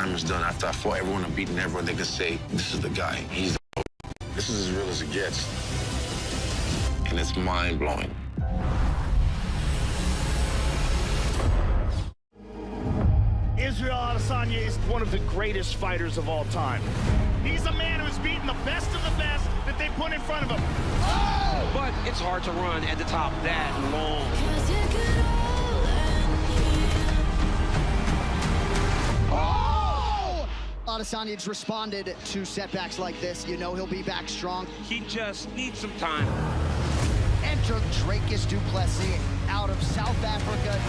time is done, after I fought everyone and beaten everyone, they could say, this is the guy. He's the This is as real as it gets. And it's mind-blowing. Israel Adesanya is one of the greatest fighters of all time. He's a man who's beaten the best of the best that they put in front of him. Oh! But it's hard to run at the top that long. Oh! Adesanya's responded to setbacks like this. You know he'll be back strong. He just needs some time. Enter Dricus Du Plessis out of South Africa.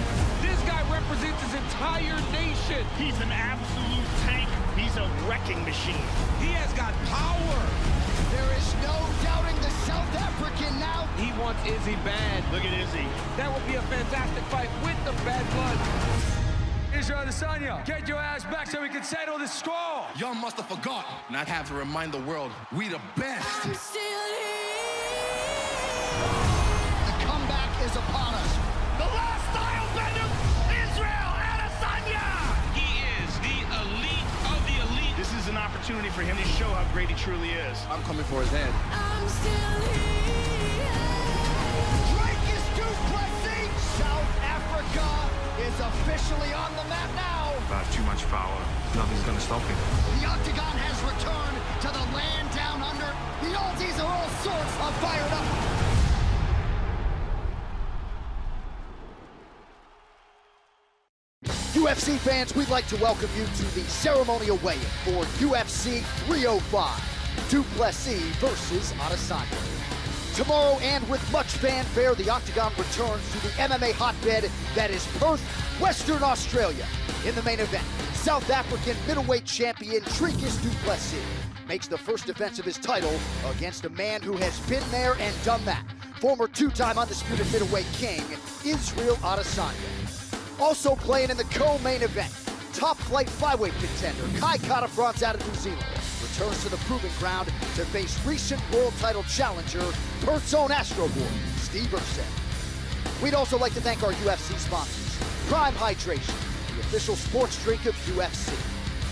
This guy represents his entire nation. He's an absolute tank. He's a wrecking machine. He has got power. There is no doubting the South African now. He wants Izzy bad. Look at Izzy. That would be a fantastic fight with the bad blood. Israel Adesanya, get your ass back so we can settle this score. Y'all must have forgot. And I have to remind the world, we the best. I'm still here. The comeback is upon us. The last style bender, Israel Adesanya! He is the elite of the elite. This is an opportunity for him to show how great he truly is. I'm coming for his head. I'm still here. Dricus Du Plessis, South Africa is officially on the map now. I have too much power. Nothing's gonna stop me. The Octagon has returned to the land down under. The Aussies are all sorts of fired up. UFC fans, we'd like to welcome you to the ceremonial weigh-in for UFC 305, Du Plessis versus Adesanya. Tomorrow, and with much fanfare, the Octagon returns to the MMA hotbed that is Perth, Western Australia. In the main event, South African middleweight champion Dricus Du Plessis makes the first defense of his title against a man who has been there and done that. Former two-time undisputed middleweight king, Israel Adesanya. Also playing in the co-main event, top-flight flyweight contender Kai Kara-France out of New Zealand returns to the proving ground to face recent world title challenger, Perth's own Astro Boy, Steve Urset. We'd also like to thank our UFC sponsors, Prime Hydration, the official sports drink of UFC,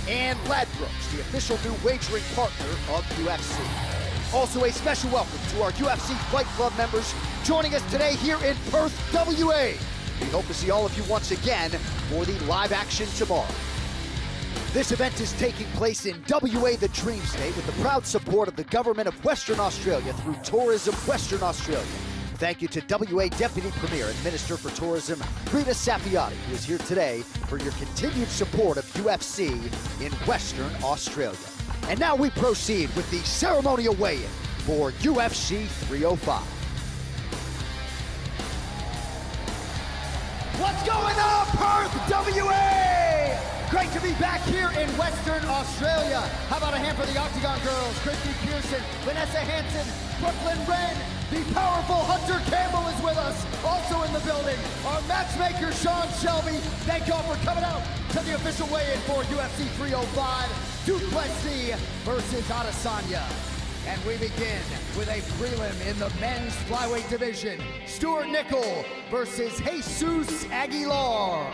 and Ladbrokes, the official new wagering partner of UFC. Also a special welcome to our UFC Fight Club members joining us today here in Perth, WA. We hope to see all of you once again for the live action tomorrow. This event is taking place in WA, the Dream State, with the proud support of the Government of Western Australia through Tourism Western Australia. Thank you to WA Deputy Premier and Minister for Tourism, Rita Sapiati, who is here today for your continued support of UFC in Western Australia. And now we proceed with the ceremonial weigh-in for UFC 305. What's going on, Perth, WA? Great to be back here in Western Australia. How about a hand for the Octagon girls? Christy Pearson, Vanessa Hansen, Brooklyn Wren, the powerful Hunter Campbell is with us, also in the building. Our matchmaker, Sean Shelby. Thank y'all for coming out to the official weigh-in for UFC 305, Du Plessis versus Adesanya. And we begin with a prelim in the men's flyweight division. Stuart Nickel versus Jesus Aguilar.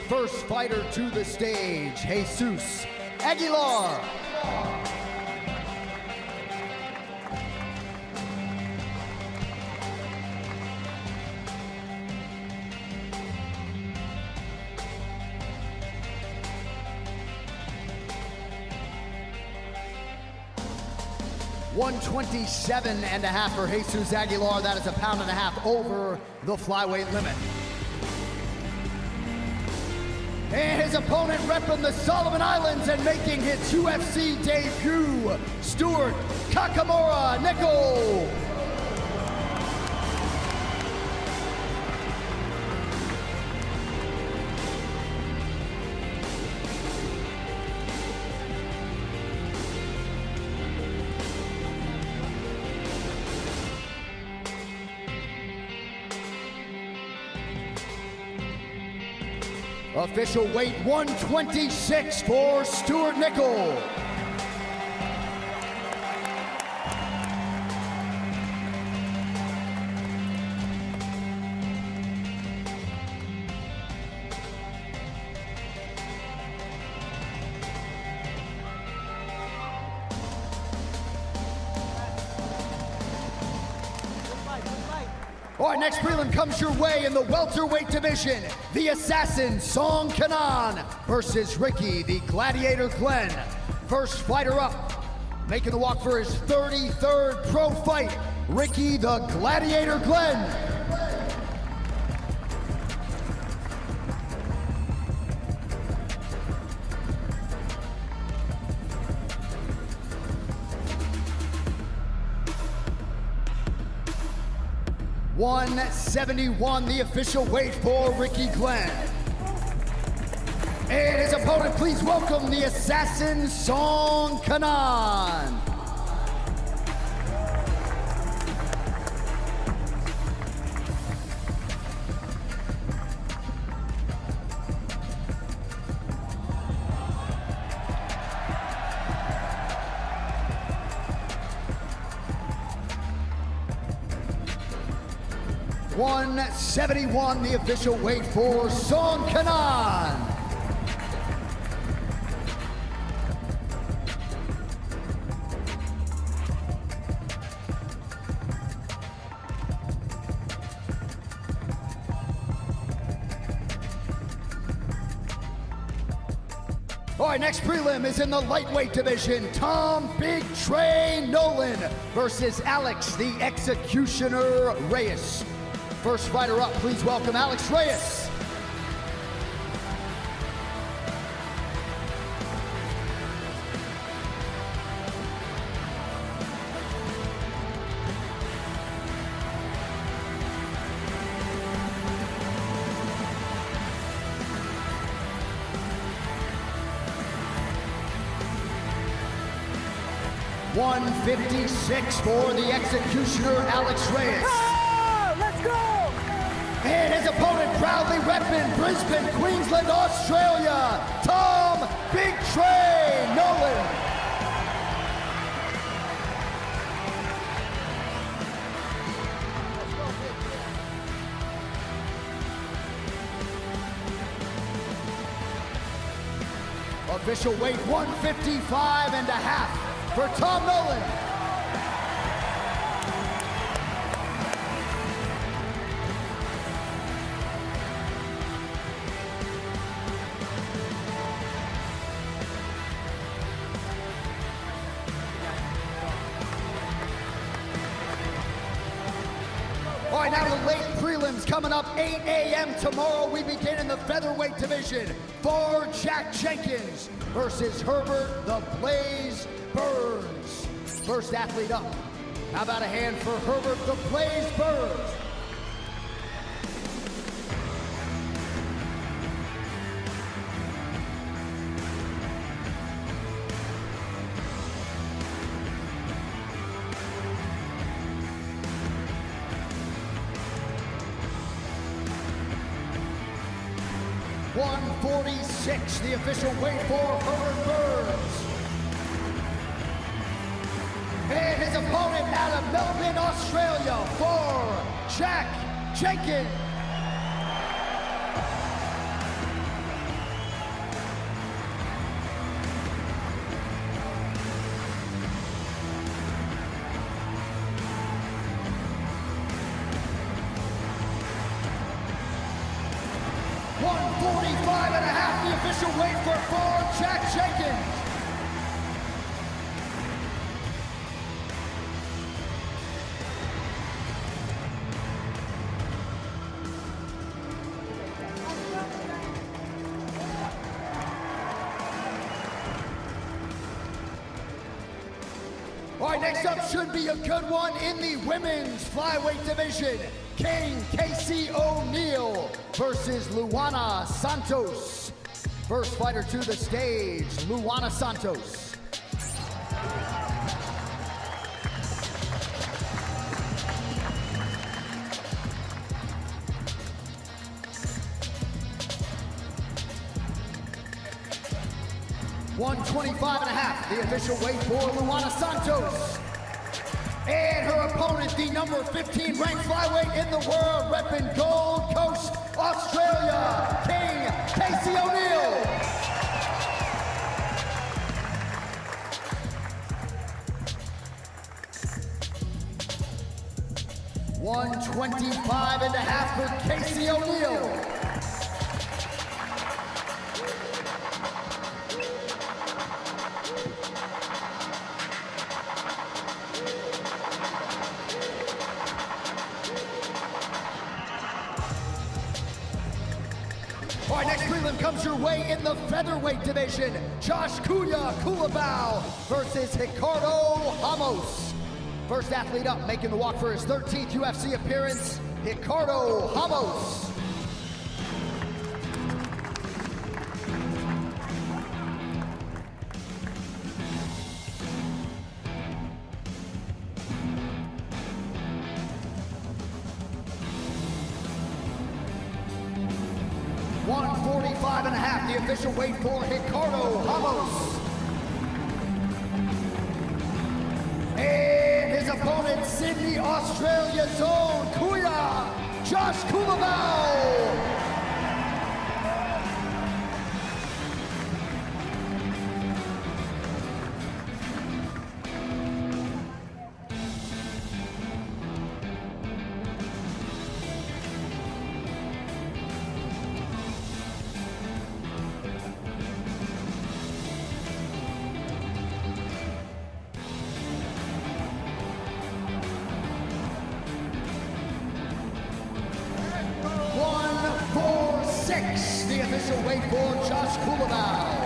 First fighter to the stage, Jesus Aguilar. $127.5 for Jesus Aguilar. That is a pound and a half over the flyweight limit. And his opponent repping the Solomon Islands and making his UFC debut, Stuart Kakamora Nickel. Official weight 126 for Stuart Nickel. All right, next prelim comes your way in the welterweight division. The Assassin, Song Kanan, versus Ricky, the Gladiator Glenn. First fighter up, making the walk for his 33rd pro fight, Ricky, the Gladiator Glenn. $171, the official weight for Ricky Glenn. And his opponent, please welcome the Assassin, Song Kanan. $171, the official weight for Song Kanan. All right, next prelim is in the lightweight division. Tom Big Train Nolan versus Alex the Executioner Reyes. First fighter up, please welcome Alex Reyes. $156 for the Executioner, Alex Reyes. Let's go! And his opponent, proudly repping Brisbane, Queensland, Australia, Tom Big Train Nolan. Official weight 155.5 for Tom Nolan. All right, now the late prelims coming up, 8 a.m. tomorrow. We begin in the featherweight division for Jack Jenkins versus Herbert the Blaze Burns. First athlete up. How about a hand for Herbert the Blaze Burns? $146, the official weight for Herbert Burns. And his opponent out of Melbourne, Australia, for Jack Jenkins. $145.5, the official weight for Jack Jenkins. All right, next up should be a good one in the women's flyweight division. King Casey O'Neill versus Luana Santos. First fighter to the stage, Luana Santos. $125.5, the official weight for Luana Santos. And her opponent, the number 15 ranked flyweight in the world, repping Gold Coast, Australia, King Casey O'Neill. 125.5 for Casey O'Neill. All right, next prelim comes your way in the featherweight division. Josh Kulabau versus Ricardo Ramos. First athlete up, making the walk for his 13th UFC appearance, Ricardo Ramos. .145.5, the official weight for Ricardo Ramos. And his opponent, Sydney, Australia's own Kuya, Josh Kulabau. The official weight for Josh Kulabau.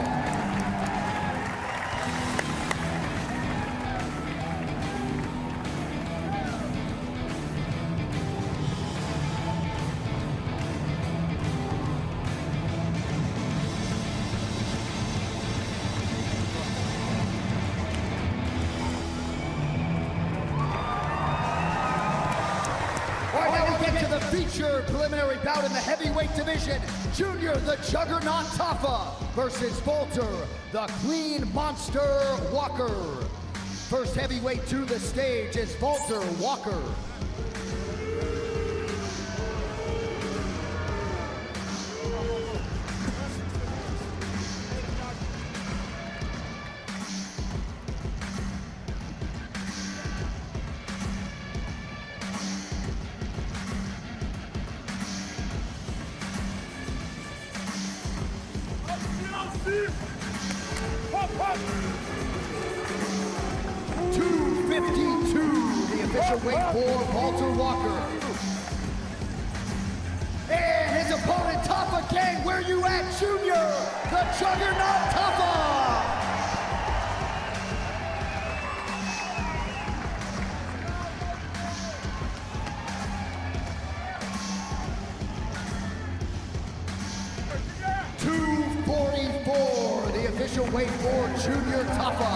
Feature preliminary bout in the heavyweight division. Junior the Juggernaut Tafa versus Walter the Clean Monster Walker. First heavyweight to the stage is Walter Walker. .252, the official weight for Walter Walker. And his opponent, Tafa Gang, where you at, Junior? The Juggernaut Tafa! .244, the official weight for Junior Tafa.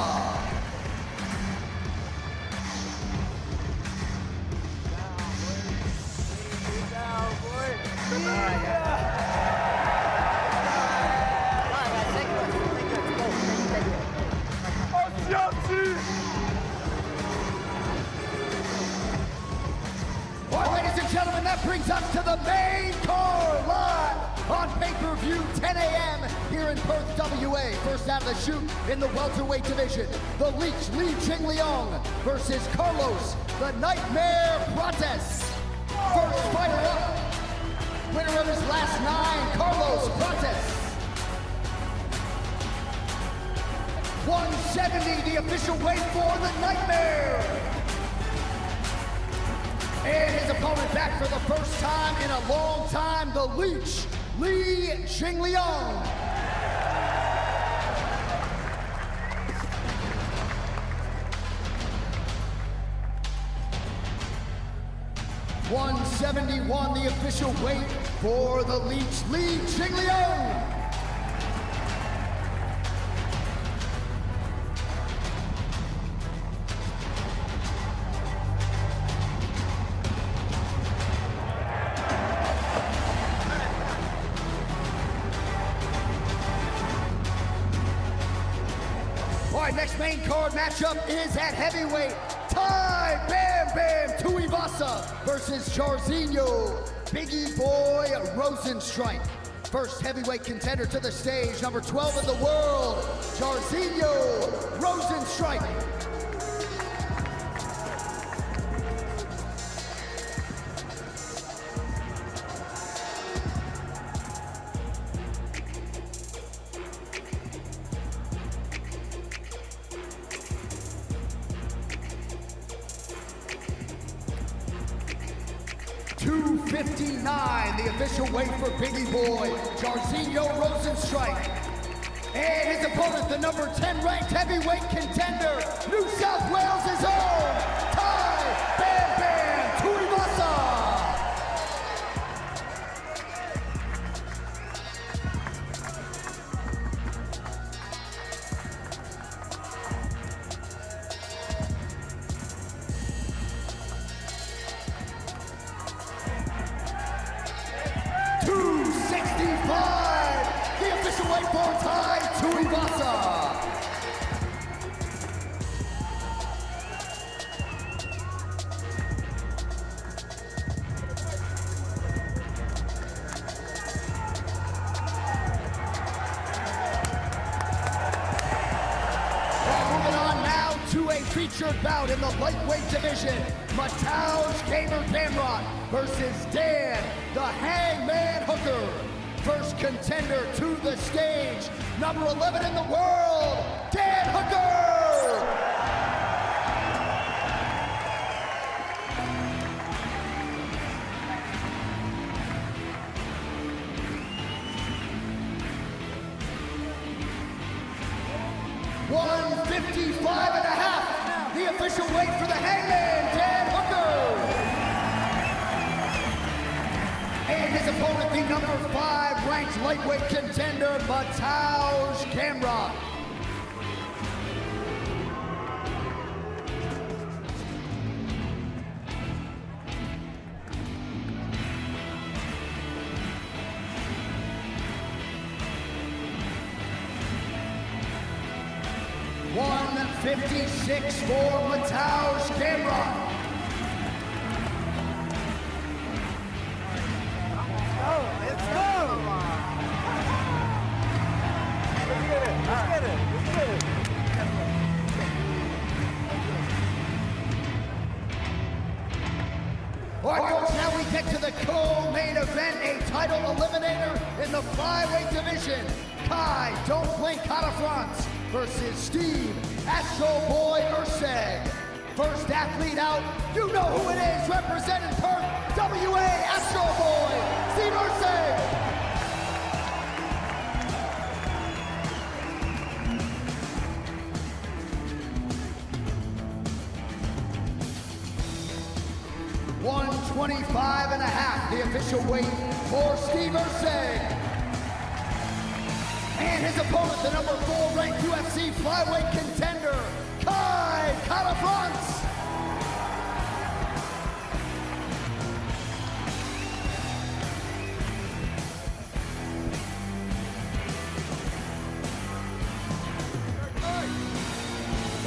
Gentlemen, that brings us to the main card live on pay-per-view 10 a.m. here in Perth, WA. First out of the chute in the welterweight division, the Leech Li Jingliang versus Carlos the Nightmare Prates. First fighter up, winner of his last 9, Carlos Prates. 170, the official weight for the Nightmare. And his opponent back for the first time in a long time, the Leech, Li Jingliang. .171, the official weight for the Leech, Li Jingliang. Next main card matchup is at heavyweight. Tai Bam Bam Tuivasa versus Jairzinho Biggie Boy Rosenstrike. First heavyweight contender to the stage, number 12 in the world, Jairzinho Rosenstrike. 259, the official weight for Biggie Boy, Jairzinho Rosenstrike. And his opponent, the number 10 ranked heavyweight contender, New South Wales' own, Tai Bam Bam Tuivasa. The official weight for Tai Tuivasa. Moving on now to a featured bout in the lightweight division. Mateusz Gamer Damron versus Dan the Hangman Hooker. First contender to the stage, number 11 in the world, Dan Hooker! $155.5, the official weight for the Hangman, Dan Hooker! And his opponent, the number 5 ranked lightweight contender, Mateusz Gamrot. $156 for Mateusz Gamrot. All right, folks, now we get to the co-main event, a title eliminator in the flyweight division. Kai Don't Blink Catafrance versus Steve Astro Boy Urseg. First athlete out, you know who it is, representing Perth, WA Astro Boy, Steve Urseg. $125.5, the official weight for Steve Urseg. And his opponent, the number 4 ranked UFC flyweight contender, Kai Catafrance.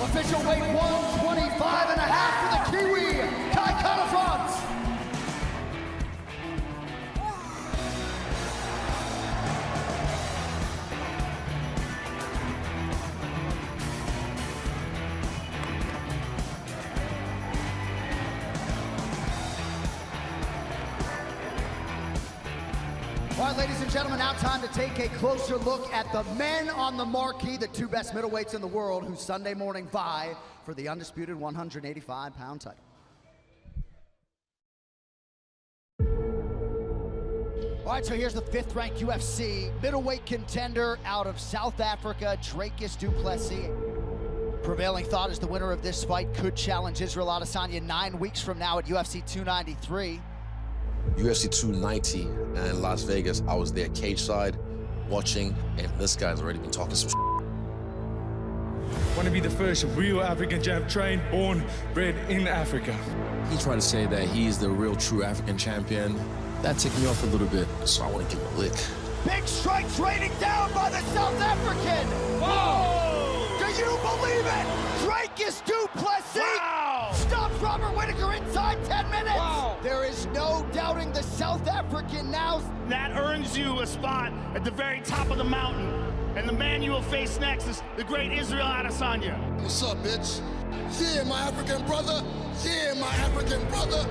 Official weight $125.5 for the Kiwi, Kai Catafrance. All right, ladies and gentlemen, now time to take a closer look at the men on the marquee, the 2 best middleweights in the world who Sunday morning vie for the undisputed 185-pound title. All right, so here's the 5th ranked UFC middleweight contender out of South Africa, Dricus Du Plessis. Prevailing thought is the winner of this fight could challenge Israel Adesanya 9 weeks from now at UFC 293. UFC 290 in Las Vegas, I was there cage side watching, and this guy's already been talking some Want to be the first real African champ, trained, born, bred in Africa. He tried to say that he's the real true African champion. That ticked me off a little bit, so I want to give him a lick. Big strikes raining down by the South African. Whoa! Do you believe it? Dricus Du Plessis. Wow! Stops Robert Whittaker inside 10 minutes. Wow! There is no doubting the South African now. That earns you a spot at the very top of the mountain. And the man you will face next is the great Israel Adesanya. What's up, bitch? Yeah, my African brother. Yeah, my African brother.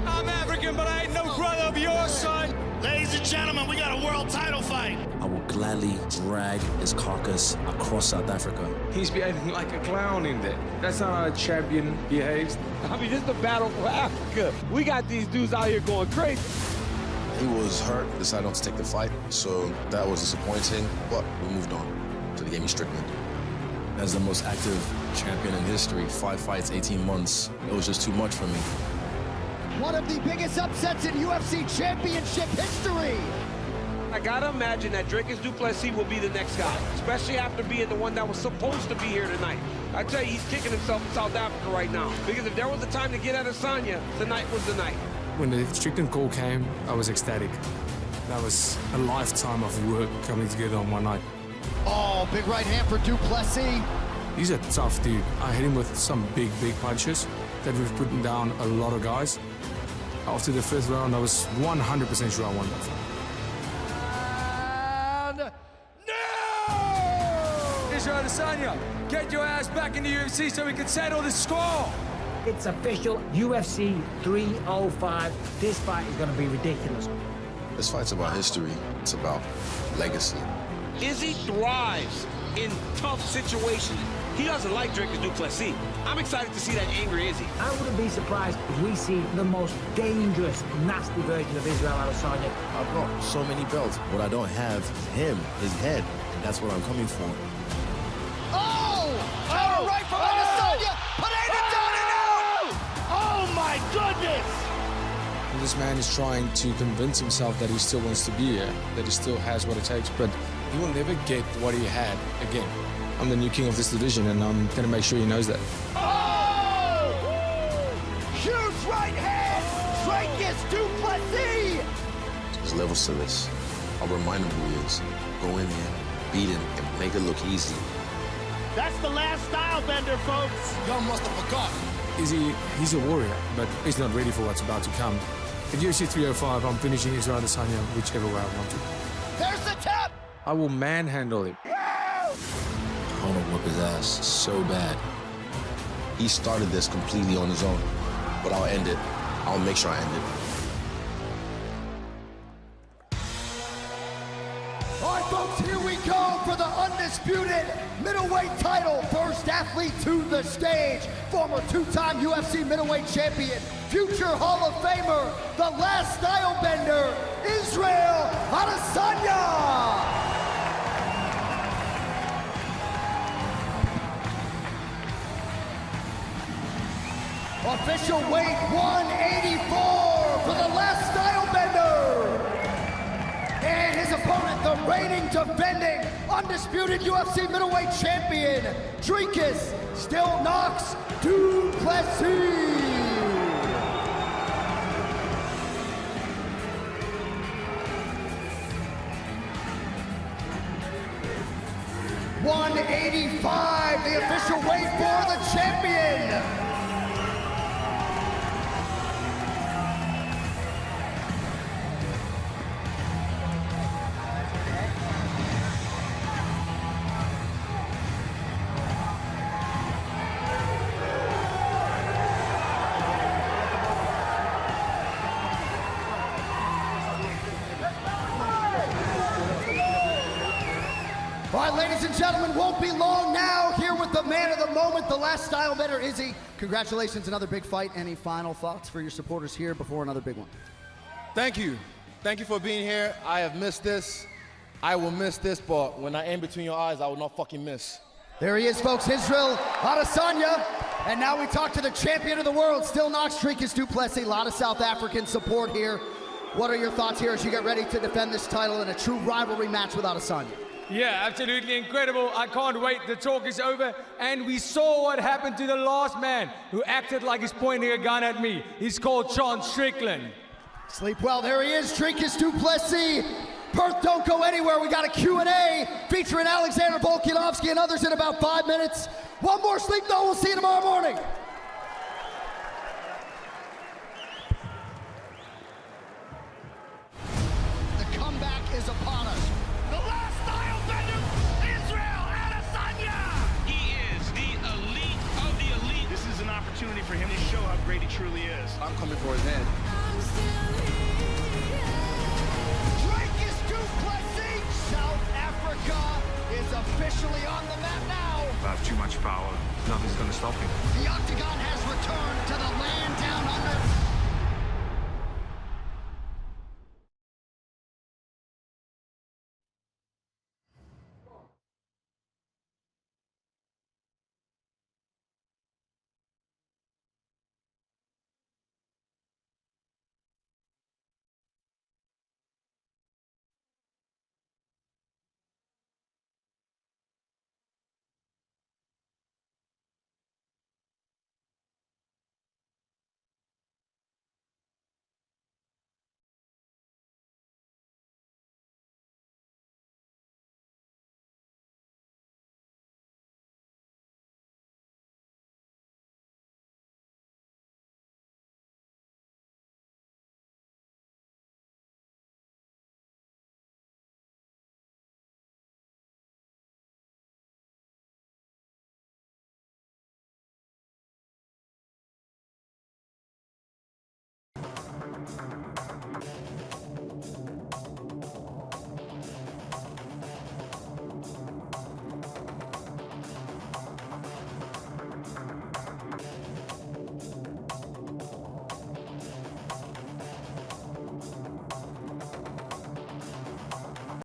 I'm African, but I ain't no brother of yours, son. Ladies and gentlemen, we got a world title fight. I will gladly drag his carcass across South Africa. He's behaving like a clown in there. That's not how a champion behaves. I mean, this is the battle for Africa. We got these dudes out here going crazy. He was hurt, decided not to take the fight, so that was disappointing, but we moved on to the game of Strickland. As the most active champion in history, 5 fights, 18 months, it was just too much for me. One of the biggest upsets in UFC championship history. I gotta imagine that Dricus Du Plessis will be the next guy, especially after being the one that was supposed to be here tonight. I tell you, he's kicking himself in South Africa right now, because if there was a time to get at Adesanya, tonight was the night. When the Strickland call came, I was ecstatic. That was a lifetime of work coming together on one night. Oh, big right hand for Du Plessis. He's a tough dude. I hit him with some big punches that we've put down a lot of guys. After the first round, I was 100% sure I won that fight. Israel Adesanya, get your ass back in the UFC so we can settle the score. It's official, UFC 305. This fight is going to be ridiculous. This fight's about history. It's about legacy. Izzy thrives in tough situations. He doesn't like Dricus Du Plessis. I'm excited to see that angry Izzy. I wouldn't be surprised if we see the most dangerous, nasty version of Israel Adesanya. I've got so many belts. What I don't have is him, his head. And that's what I'm coming for. Oh, right from Adesanya. Pineda down and out. Oh my goodness! This man is trying to convince himself that he still wants to be here, that he still has what it takes, but he will never get what he had again. I'm the new king of this division, and I'm going to make sure he knows that. Oh! Huge right hand. Dricus Du Plessis. There's levels to this. I'll remind him who he is. Go in there, beat him, and make it look easy. That's the last style bender, folks. Y'all must have forgotten. He's a warrior, but he's not ready for what's about to come. At UFC 305, I'm finishing Israel Adesanya whichever way I want to. There's the tap. I will manhandle him. I want to whip his ass so bad. He started this completely on his own, but I'll end it. I'll make sure I end it. All right, folks, here we go for the undisputed middleweight title. First athlete to the stage, former two-time UFC middleweight champion, future Hall of Famer, the last style bender, Israel Adesanya. Official weight 184 for the last style bender. And his opponent, the reigning, defending, undisputed UFC middleweight champion, Dricus Du Plessis. $185, the official weight for the champion. All right, ladies and gentlemen, won't be long now. Here with the man of the moment, the last style bender, Izzy. Congratulations, another big fight. Any final thoughts for your supporters here before another big one? Thank you. Thank you for being here. I have missed this. I will miss this, but when I aim between your eyes, I will not fucking miss. There he is, folks, Israel Adesanya. And now we talk to the champion of the world, still knocks Dricus Du Plessis. A lot of South African support here. What are your thoughts here as you get ready to defend this title in a true rivalry match with Adesanya? Yeah, absolutely incredible. I can't wait. The talk is over. And we saw what happened to the last man who acted like he's pointing a gun at me. He's called Sean Strickland. Sleep well. There he is, Dricus Du Plessis. Perth, don't go anywhere. We got a Q&A featuring Alexander Volkanovski and others in about 5 minutes. One more sleep, though. We'll see you tomorrow morning. The comeback is upon us. The last style bender, Israel Adesanya. He is the elite of the elite. This is an opportunity for him to show how great he truly is. I'm coming for his head. I'm still here. Dricus Du Plessis! South Africa is officially on the map now. I have too much power. Nothing's gonna stop me. The Octagon has returned to the land down under.